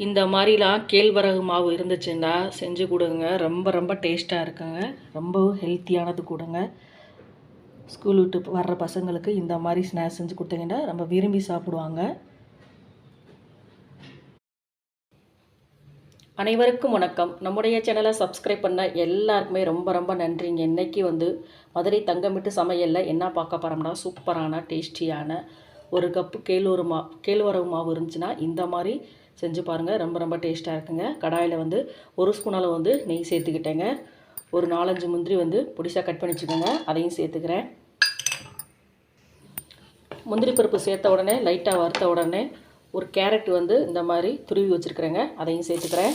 இந்த மாதிரிலாம் கேழ்வரகு மாவு இருந்துச்சுன்னா செஞ்சு கொடுங்க. ரொம்ப ரொம்ப டேஸ்ட்டாக இருக்குங்க. ரொம்பவும் ஹெல்த்தியானது கொடுங்க. ஸ்கூல் விட்டு வர்ற பசங்களுக்கு இந்த மாதிரி ஸ்நாக்ஸ் செஞ்சு கொடுத்தீங்கன்னா ரொம்ப விரும்பி சாப்பிடுவாங்க. அனைவருக்கும் வணக்கம். நம்முடைய சேனலை சப்ஸ்கிரைப் பண்ண எல்லாருக்குமே ரொம்ப ரொம்ப நன்றிங்க. இன்றைக்கி மதுரை தங்கமிட்டு சமையலில் என்ன பார்க்க போகிறோம்னா, சூப்பரான டேஸ்டியான ஒரு கப்பு கேழ்வரகு மாவு இருந்துச்சுன்னா இந்த மாதிரி செஞ்சு பாருங்கள். ரொம்ப ரொம்ப டேஸ்ட்டாக இருக்குங்க. கடாயில் ஒரு ஸ்பூன் அளவு நெய் சேர்த்துக்கிட்டேங்க. ஒரு 4-5 முந்திரி பொடிசாக கட் பண்ணி வச்சுக்கோங்க. அதையும் சேர்த்துக்கிறேன். முந்திரி பருப்பு சேர்த்த உடனே லைட்டாக வறுத்த உடனே ஒரு கேரட் இந்த மாதிரி துருவி வச்சுருக்கிறேங்க. அதையும் சேர்த்துக்கிறேன்.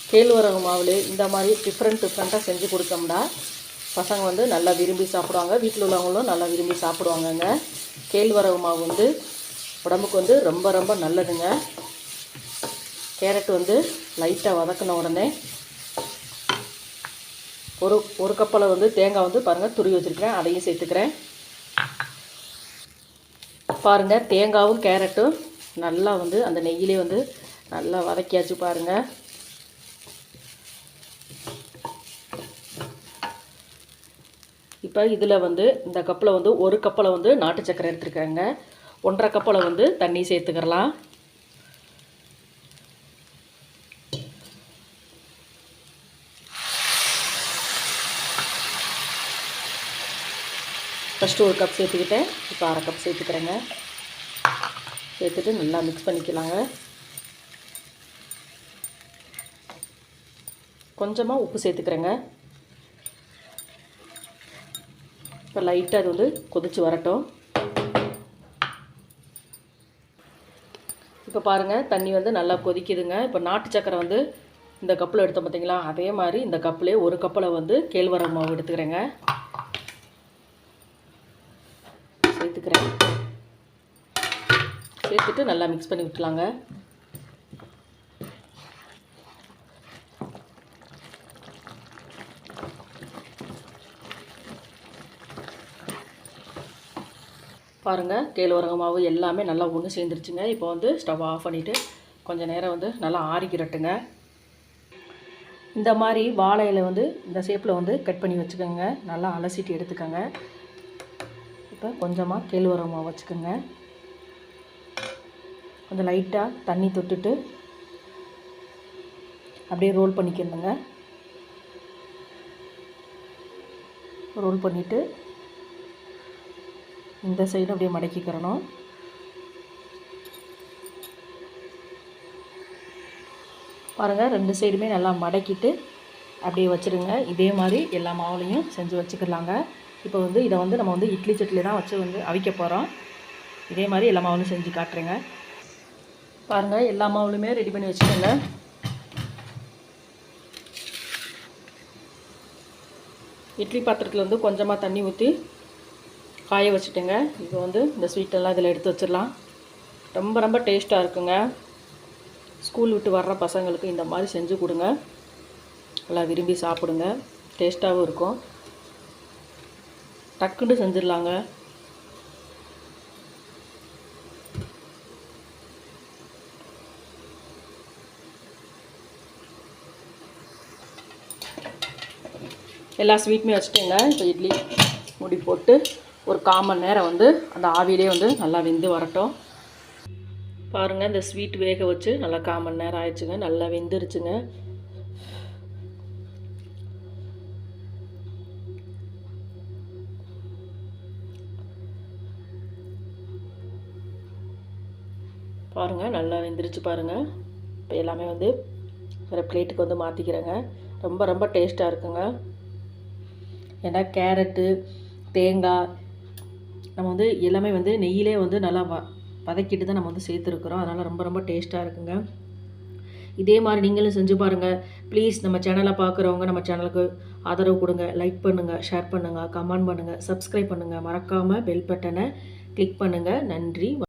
கேழ்வரகு மாவில் இந்த மாதிரி டிஃப்ரெண்ட்டாக செஞ்சு கொடுத்தோம்னா பசங்க நல்லா விரும்பி சாப்பிடுவாங்க. வீட்டில் உள்ளவங்களும் நல்லா விரும்பி சாப்பிடுவாங்கங்க. கேழ்வரகு மாவு உடம்புக்கு ரொம்ப ரொம்ப நல்லதுங்க. கேரட் லைட்டாக வதக்கின உடனே ஒரு கப்பில் தேங்காய் பாருங்கள் துருவி வச்சுருக்கிறேன். அதையும் சேர்த்துக்கிறேன். பாருங்கள், தேங்காயும் கேரட்டும் நல்லா அந்த நெய்யிலே நல்லா வதக்கியாச்சு பாருங்கள். இப்போ இதில் இந்த கப்பில் ஒரு கப்பில் நாட்டு சக்கரை எடுத்துருக்காங்க. 1.5 கப்பில் தண்ணி சேர்த்துக்கிறலாம். ஃபஸ்ட்டு 1 கப் சேர்த்துக்கிட்டேன். இப்போ 1/2 கப் சேர்த்துக்கிறேங்க. சேர்த்துட்டு நல்லா மிக்ஸ் பண்ணிக்கலாங்க. கொஞ்சமாக உப்பு சேர்த்துக்கிறேங்க. இப்போ லைட்டாக அது கொதித்து வரட்டும். இப்போ பாருங்கள், தண்ணி நல்லா கொதிக்குதுங்க. இப்போ நாட்டு சக்கரை இந்த கப்பில் எடுத்தோம் பார்த்தீங்களா, அதே மாதிரி இந்த கப்பிலே 1 கப்பில் கேழ்வரகு மாவு எடுத்துக்கிறேங்க. சேர்த்துக்கிறேன். சேர்த்துட்டு நல்லா மிக்ஸ் பண்ணி விட்டுலாங்க. பாருங்கள், கேழ்வரகு மாவு எல்லாமே நல்லா ஒன்று சேர்ந்துருச்சுங்க. இப்போ ஸ்டவ் ஆஃப் பண்ணிவிட்டு கொஞ்சம் நேரம் நல்லா ஆறிக்கிறட்டுங்க. இந்த மாதிரி வாழை இலை இந்த ஷேப்பில் கட் பண்ணி வச்சுக்கோங்க. நல்லா அலசிட்டு எடுத்துக்கோங்க. இப்போ கொஞ்சமாக கேழ்வரகு மாவு வச்சுக்கோங்க. கொஞ்சம் லைட்டாக தண்ணி தொட்டுட்டு அப்படியே ரோல் பண்ணிக்கணுங்க. ரோல் பண்ணிவிட்டு இந்த சைடு அப்படியே மடக்கிக்கிறணும். பாருங்கள், 2 சைடுமே நல்லா மடக்கிட்டு அப்படியே வச்சுருங்க. இதே மாதிரி எல்லா மாவுலையும் செஞ்சு வச்சுக்கலாங்க. இப்போ இதை நம்ம இட்லி சட்டியில் தான் வச்சு அவிக்க போகிறோம். இதே மாதிரி எல்லா மாவுலையும் செஞ்சு காட்டுறேங்க. பாருங்கள், எல்லா மாவுலையுமே ரெடி பண்ணி வச்சுக்கோங்க. இட்லி பாத்திரத்தில் கொஞ்சமாக தண்ணி ஊற்றி காய வச்சுட்டுங்க. இப்போ இந்த ஸ்வீட்டெல்லாம் இதில் எடுத்து வச்சிடலாம். ரொம்ப ரொம்ப டேஸ்ட்டாக இருக்குங்க. ஸ்கூல் விட்டு வர்ற பசங்களுக்கு இந்த மாதிரி செஞ்சு கொடுங்க. நல்லா விரும்பி சாப்பிடுங்க. டேஸ்ட்டாகவும் இருக்கும். டக்குன்னு செஞ்சிடலாங்க. எல்லா ஸ்வீட்டுமே வச்சுட்டேங்க. இப்போ இட்லி மூடி போட்டு ஒரு 1/4 மணி நேரம் அந்த ஆவியிலே நல்லா வெந்து வரட்டும். பாருங்கள், இந்த ஸ்வீட் வேக வச்சு நல்லா 1/4 மணி நேரம் ஆயிடுச்சுங்க. நல்லா வெந்துருச்சுங்க. பாருங்கள், நல்லா வெந்துருச்சு பாருங்கள். இப்போ எல்லாமே வேறு பிளேட்டுக்கு மாற்றிக்கிறேங்க. ரொம்ப ரொம்ப டேஸ்ட்டாக இருக்குங்க. ஏன்னா கேரட்டு, தேங்காய் நம்ம எல்லாமே நெய்யிலே நல்லா வதக்கிட்டு தான் நம்ம சேர்த்துருக்குறோம். அதனால் ரொம்ப ரொம்ப டேஸ்ட்டாக இருக்குங்க. இதே மாதிரி நீங்களும் செஞ்சு பாருங்கள். ப்ளீஸ் நம்ம சேனலை பார்க்குறவங்க நம்ம சேனலுக்கு ஆதரவு கொடுங்க. லைக் பண்ணுங்கள், ஷேர் பண்ணுங்கள், கமெண்ட் பண்ணுங்கள், சப்ஸ்கிரைப் பண்ணுங்கள். மறக்காமல் பெல் பட்டனை கிளிக் பண்ணுங்கள். நன்றி.